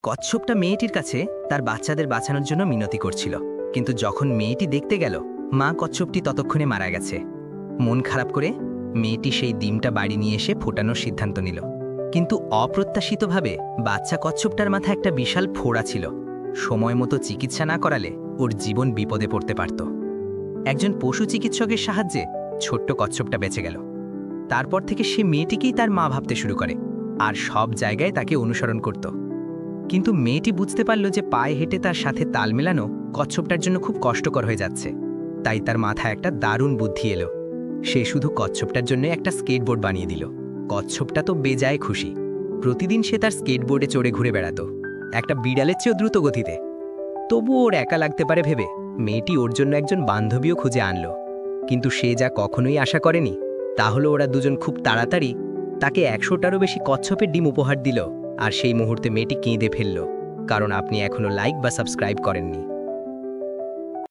কচ্ছপটা মেয়েটির কাছে তার বাচ্চাদের বাঁচানোর জন্য মিনতি করছিল, কিন্তু যখন মেয়েটি দেখতে গেল মা কচ্ছপটি ততক্ষণে মারা গেছে। মন খারাপ করে মেয়েটি সেই ডিমটা বাড়ি নিয়ে এসে ফোটানোর সিদ্ধান্ত নিল, কিন্তু অপ্রত্যাশিতভাবে বাচ্চা কচ্ছপটার মাথায় একটা বিশাল ফোড়া ছিল। সময় মতো চিকিৎসা না করালে ওর জীবন বিপদে পড়তে পারত। একজন পশু চিকিৎসকের সাহায্যে ছোট্ট কচ্ছপটা বেঁচে গেল। তারপর থেকে সে মেয়েটিকেই তার মা ভাবতে শুরু করে আর সব জায়গায় তাকে অনুসরণ করত। কিন্তু মেয়েটি বুঝতে পারল যে পায়ে হেঁটে তার সাথে তাল মেলানো কচ্ছপটার জন্য খুব কষ্টকর হয়ে যাচ্ছে। তাই তার মাথায় একটা দারুণ বুদ্ধি এলো। সে শুধু কচ্ছপটার জন্য একটা স্কেটবোর্ড বানিয়ে দিল। কচ্ছপটা তো বেজায় খুশি। প্রতিদিন সে তার স্কেটবোর্ডে চড়ে ঘুরে বেড়াতো, একটা বিড়ালের চেয়েও দ্রুত গতিতে। তবু ওর একা লাগতে পারে ভেবে মেয়েটি ওর জন্য একজন বান্ধবীও খুঁজে আনলো। কিন্তু সে যা কখনোই আশা করেনি তা হলো ওরা দুজন খুব তাড়াতাড়ি তাকে 100টারও বেশি কচ্ছপের ডিম উপহার দিল। আর সেই মুহূর্তে মেয়েটি কেঁদে ফেলল, কারণ আপনি এখনো লাইক বা সাবস্ক্রাইব করেননি।